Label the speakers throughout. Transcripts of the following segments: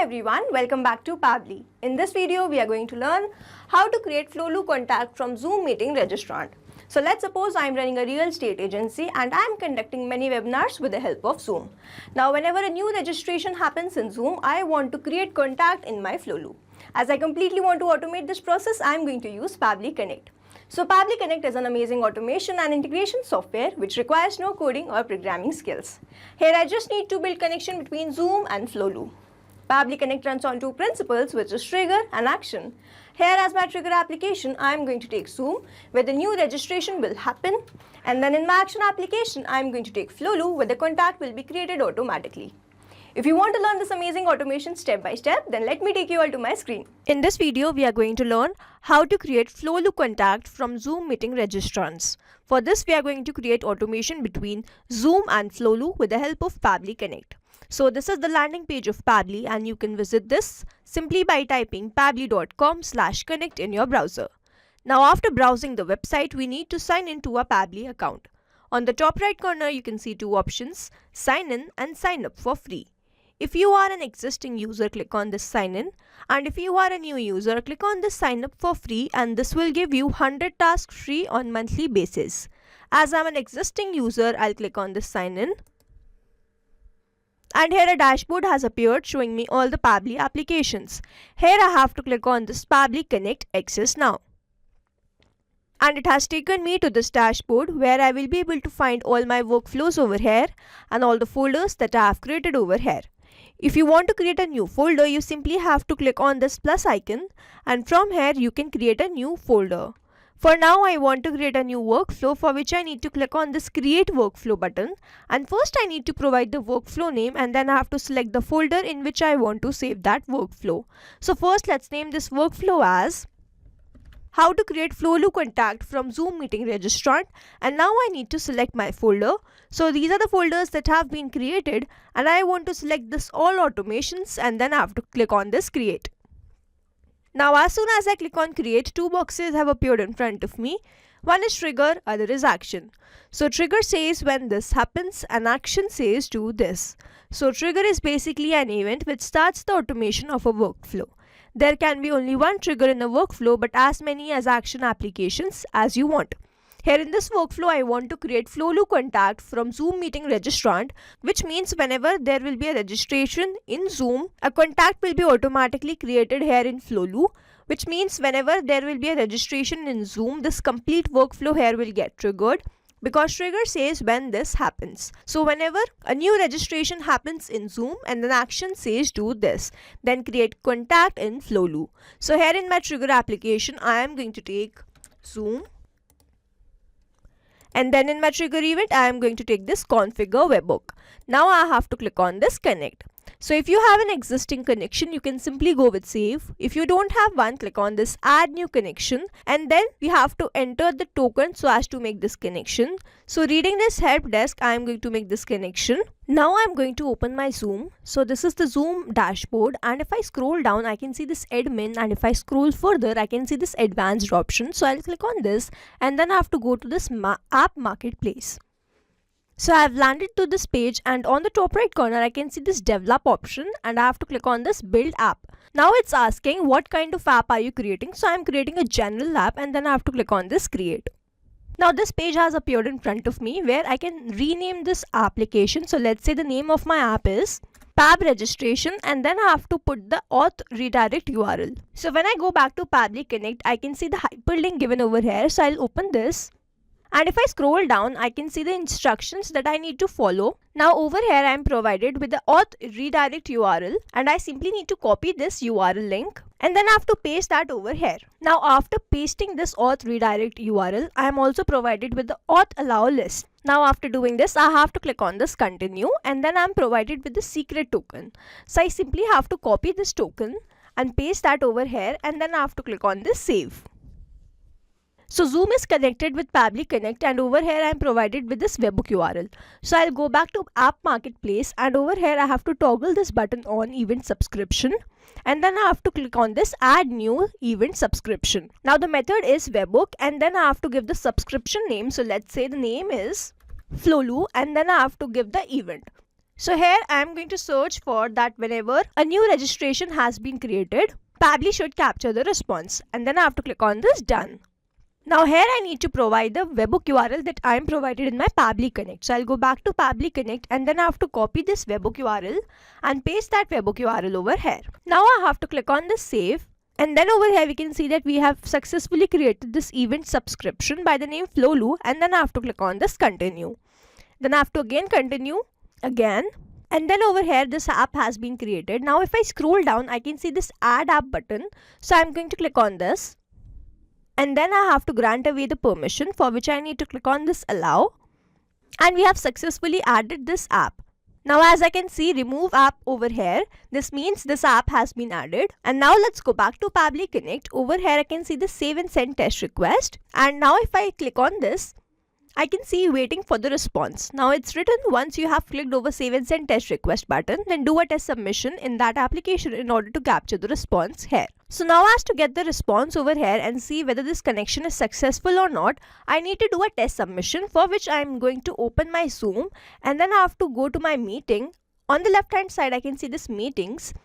Speaker 1: everyone, welcome back to Pabbly. In this video, we are going to learn how to create Flowlu contact from Zoom meeting registrant. So let's suppose I am running a real estate agency and I am conducting many webinars with the help of Zoom. Now whenever a new registration happens in Zoom, I want to create contact in my Flowlu. As I completely want to automate this process, I am going to use Pabbly Connect. So Pabbly Connect is an amazing automation and integration software which requires no coding or programming skills. Here I just need to build connection between Zoom and Flowlu. Pabbly Connect runs on two principles, which is trigger and action. Here as my trigger application, I am going to take Zoom where the new registration will happen, and then in my action application, I am going to take Flowlu where the contact will be created automatically. If you want to learn this amazing automation step by step, then let me take you all to my screen. In this video, we are going to learn how to create Flowlu contact from Zoom meeting registrants. For this, we are going to create automation between Zoom and Flowlu with the help of Pabbly Connect. So this is the landing page of Pabbly, and you can visit this simply by typing pabbly.com/connect in your browser. Now after browsing the website, we need to sign in to a Pabbly account. On the top right corner, you can see two options, sign in and sign up for free. If you are an existing user, click on this sign in, and if you are a new user, click on this sign up for free, and this will give you 100 tasks free on monthly basis. As I'm an existing user, I'll click on this sign in. And here a dashboard has appeared showing me all the Pabbly applications. Here I have to click on this Pabbly Connect Access Now. And it has taken me to this dashboard where I will be able to find all my workflows over here and all the folders that I have created over here. If you want to create a new folder, you simply have to click on this plus icon, and from here you can create a new folder. For now, I want to create a new workflow, for which I need to click on this create workflow button, and first I need to provide the workflow name, and then I have to select the folder in which I want to save that workflow. So first let's name this workflow as how to create Flowlu contact from Zoom meeting registrant, and now I need to select my folder. So these are the folders that have been created, and I want to select this all automations, and then I have to click on this create. Now as soon as I click on create, two boxes have appeared in front of me. One is trigger, other is action. So trigger says when this happens and action says do this. So trigger is basically an event which starts the automation of a workflow. There can be only one trigger in a workflow, but as many as action applications as you want. Here in this workflow, I want to create Flowlu contact from Zoom meeting registrant, which means whenever there will be a registration in Zoom, a contact will be automatically created here in Flowlu, which means whenever there will be a registration in Zoom, this complete workflow here will get triggered, because trigger says when this happens. So whenever a new registration happens in Zoom and an action says do this, then create contact in Flowlu. So here in my trigger application, I am going to take Zoom. And then in my trigger event, I am going to take this configure webhook. Now I have to click on this connect. So if you have an existing connection, you can simply go with save. If you don't have one, click on this add new connection, and then we have to enter the token so as to make this connection. So reading this help desk, I am going to make this connection. Now I am going to open my Zoom. So this is the Zoom dashboard, and if I scroll down, I can see this admin, and if I scroll further, I can see this advanced option. So I'll click on this, and then I have to go to this app marketplace. So I have landed to this page, and on the top right corner I can see this develop option, and I have to click on this build app. Now it's asking what kind of app are you creating. So I'm creating a general app, and then I have to click on this create. Now this page has appeared in front of me where I can rename this application. So let's say the name of my app is Pab registration, and then I have to put the auth redirect URL. So when I go back to Pabbly Connect, I can see the hyperlink given over here. So I'll open this. And if I scroll down, I can see the instructions that I need to follow. Now over here I am provided with the auth redirect URL, and I simply need to copy this URL link, and then I have to paste that over here. Now after pasting this auth redirect URL, I am also provided with the auth allow list. Now after doing this, I have to click on this continue, and then I am provided with the secret token. So I simply have to copy this token and paste that over here, and then I have to click on this save. So Zoom is connected with Pabbly Connect, and over here I am provided with this webhook URL. So I'll go back to app marketplace, and over here I have to toggle this button on event subscription, and then I have to click on this add new event subscription. Now the method is webhook, and then I have to give the subscription name. So let's say the name is Flowlu, and then I have to give the event. So here I am going to search for that whenever a new registration has been created, Pabbly should capture the response, and then I have to click on this done. Now here I need to provide the webhook URL that I am provided in my Pabbly Connect. So I'll go back to Pabbly Connect and then I have to copy this webhook URL and paste that webhook URL over here. Now I have to click on this save, and then over here we can see that we have successfully created this event subscription by the name Flowlu, and then I have to click on this continue. Then I have to again continue again. And then over here this app has been created. Now if I scroll down I can see this add app button. So I'm going to click on this. And then I have to grant away the permission, for which I need to click on this allow. And we have successfully added this app. Now as I can see, remove app over here. This means this app has been added. And now let's go back to Pabbly Connect. Over here I can see the save and send test request. And now if I click on this, I can see waiting for the response. Now it's written once you have clicked over save and send test request button, then do a test submission in that application in order to capture the response here. So now as to get the response over here and see whether this connection is successful or not, I need to do a test submission, for which I am going to open my Zoom and then I have to go to my meeting. On the left hand side I can see this meetings.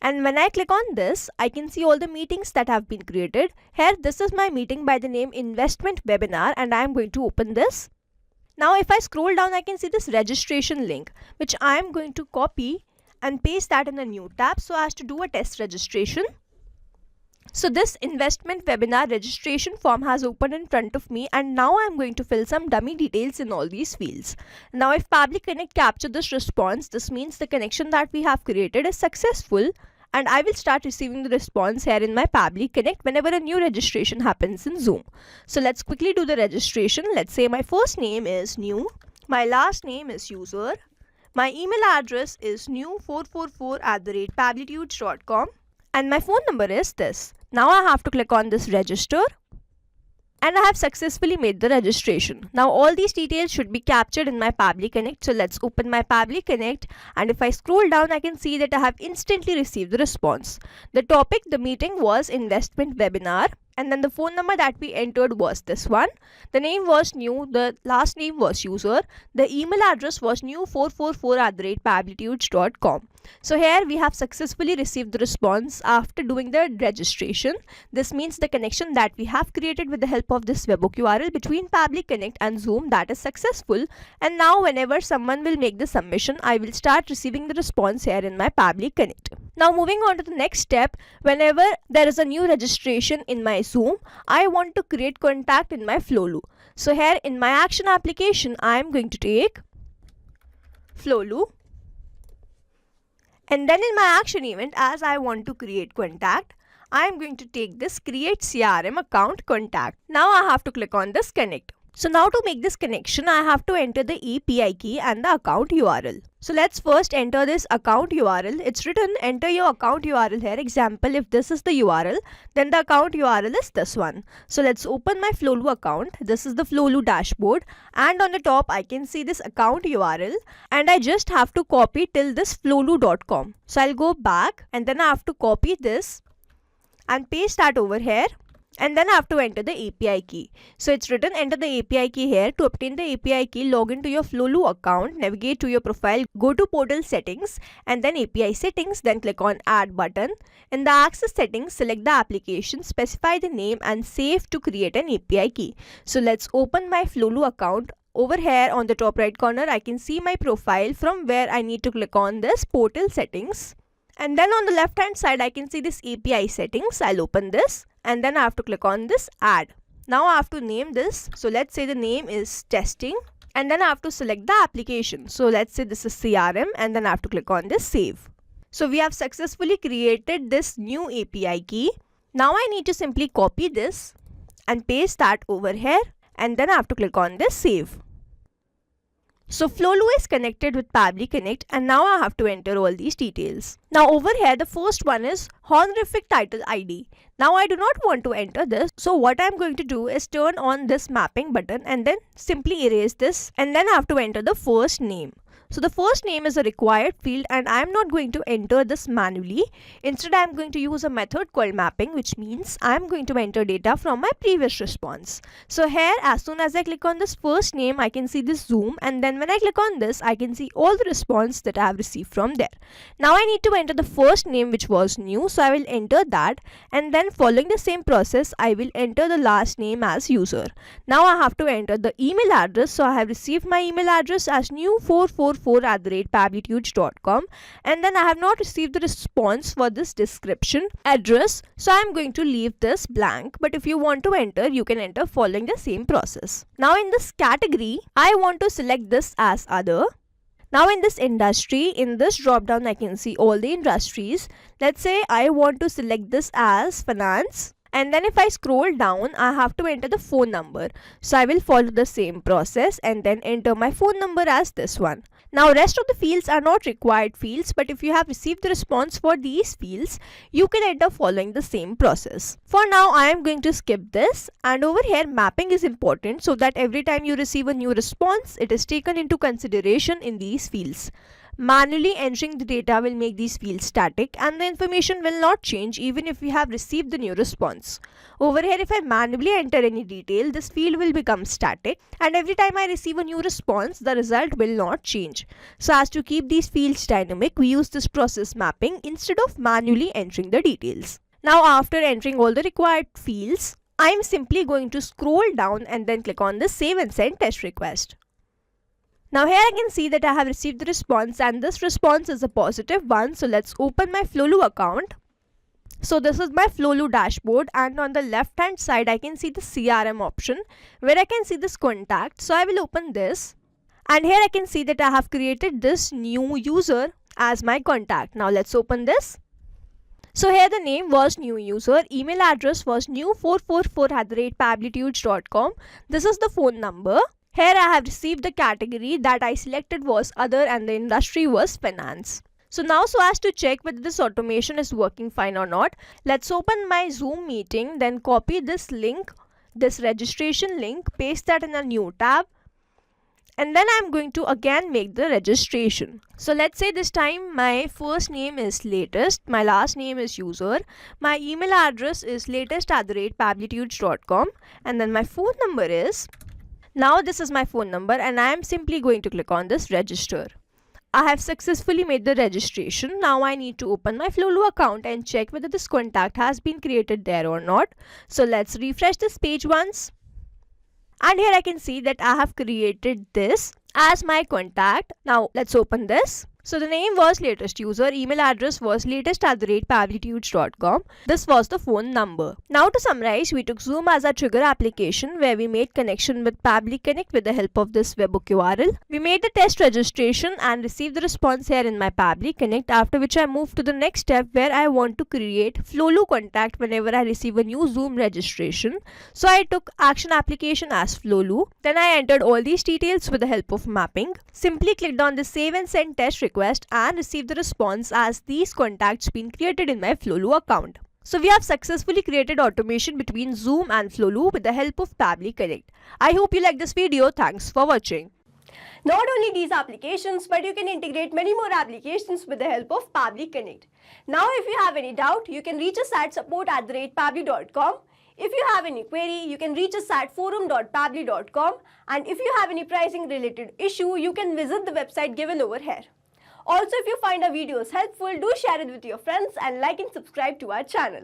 Speaker 1: And when I click on this, I can see all the meetings that have been created. Here, this is my meeting by the name Investment Webinar, and I am going to open this. Now, if I scroll down, I can see this registration link, which I am going to copy and paste that in a new tab so as to do a test registration. So this investment webinar registration form has opened in front of me, and now I am going to fill some dummy details in all these fields. Now if Pabbly Connect capture this response, this means the connection that we have created is successful, and I will start receiving the response here in my Pabbly Connect whenever a new registration happens in Zoom. So let's quickly do the registration. Let's say my first name is new, my last name is user, my email address is new444@pabblytudes.com, and my phone number is this. Now I have to click on this register, and I have successfully made the registration. Now all these details should be captured in my Pabbly Connect. So let's open my Pabbly Connect, and if I scroll down I can see that I have instantly received the response. The topic, the meeting, was investment webinar, and then the phone number that we entered was this one. The name was new, the last name was user, the email address was new444@pabblytudes.com. So here we have successfully received the response after doing the registration. This means the connection that we have created with the help of this webhook URL between Pabbly Connect and Zoom, that is successful. And now whenever someone will make the submission, I will start receiving the response here in my Pabbly Connect. Now moving on to the next step, whenever there is a new registration in my Zoom, I want to create contact in my Flowlu. So here in my action application, I am going to take Flowlu. And then in my action event, as I want to create contact, I am going to take this create CRM account contact. Now I have to click on this connect. So now to make this connection, I have to enter the API key and the account URL. So let's first enter this account URL. It's written enter your account URL here. Example, if this is the URL, then the account URL is this one. So let's open my Flowlu account. This is the Flowlu dashboard, and on the top I can see this account URL, and I just have to copy till this flowlu.com. So I'll go back and then I have to copy this and paste that over here. And then I have to enter the API key. So it's written enter the API key here. To obtain the API key, log into your Flowlu account, navigate to your profile, go to portal settings, and then API settings, then click on add button. In the access settings, select the application, specify the name, and save to create an API key. So let's open my Flowlu account. Over here on the top right corner, I can see my profile, from where I need to click on this portal settings. And then on the left hand side, I can see this API settings. I'll open this, and then I have to click on this add. Now I have to name this. So let's say the name is testing, and then I have to select the application. So let's say this is CRM, and then I have to click on this save. So we have successfully created this new API key. Now I need to simply copy this and paste that over here, and then I have to click on this save. So Flowlu is connected with Pabbly Connect, and now I have to enter all these details. Now over here, the first one is honorific title ID. Now I do not want to enter this. So what I'm going to do is turn on this mapping button and then simply erase this, and then I have to enter the first name. So the first name is a required field and I am not going to enter this manually. Instead, I am going to use a method called mapping, which means I am going to enter data from my previous response. So here, as soon as I click on this first name, I can see this zoom, and then when I click on this, I can see all the response that I have received from there. Now I need to enter the first name, which was new, so I will enter that, and then following the same process, I will enter the last name as user. Now I have to enter the email address, so I have received my email address as new444@pabblytudes.com, and then I have not received the response for this description address, so I am going to leave this blank. But if you want to enter, you can enter following the same process. Now in this category, I want to select this as other. Now in this industry, in this drop down, I can see all the industries. Let's say I want to select this as finance. And then if I scroll down, I have to enter the phone number. So I will follow the same process and then enter my phone number as this one. Now rest of the fields are not required fields, but if you have received the response for these fields, you can enter following the same process. For now, I am going to skip this, and over here mapping is important so that every time you receive a new response, it is taken into consideration in these fields. Manually entering the data will make these fields static and the information will not change even if we have received the new response. Over here, if I manually enter any detail, this field will become static, and every time I receive a new response, the result will not change. So as to keep these fields dynamic, we use this process mapping instead of manually entering the details. Now after entering all the required fields, I am simply going to scroll down and then click on the save and send test request. Now here I can see that I have received the response, and this response is a positive one. So let's open my Flowlu account. So this is my Flowlu dashboard, and on the left hand side I can see the CRM option where I can see this contact. So I will open this, and here I can see that I have created this new user as my contact. Now let's open this. So here the name was new user, email address was new444@pabblytudes.com. This is the phone number. Here I have received the category that I selected was other and the industry was finance. So now, so as to check whether this automation is working fine or not, let's open my Zoom meeting, then copy this link, this registration link, paste that in a new tab, and then I'm going to again make the registration. So let's say this time my first name is latest, my last name is user, my email address is latest@pabblytudes.com, and then my phone number is. Now this is my phone number, and I am simply going to click on this register. I have successfully made the registration. Now I need to open my Flowlu account and check whether this contact has been created there or not. So let's refresh this page once. And here I can see that I have created this as my contact. Now let's open this. So the name was latest user, email address was latest@pabblytudes.com. This was the phone number. Now to summarize, we took Zoom as a trigger application where we made connection with Pabbly Connect with the help of this webhook URL. We made the test registration and received the response here in my Pabbly Connect, after which I moved to the next step where I want to create Flowlu contact whenever I receive a new Zoom registration. So I took action application as Flowlu. Then I entered all these details with the help of mapping. Simply clicked on the save and send test request and received the response as these contacts been created in my Flowlu account. So we have successfully created automation between Zoom and Flowlu with the help of Pabbly Connect. I hope you like this video. Thanks for watching.
Speaker 2: Not only these applications, but you can integrate many more applications with the help of Pabbly Connect. Now if you have any doubt, you can reach us at support@pabbly.com. If you have any query, you can reach us at forum.pabbly.com, and if you have any pricing related issue, you can visit the website given over here. Also, if you find our videos helpful, do share it with your friends and like and subscribe to our channel.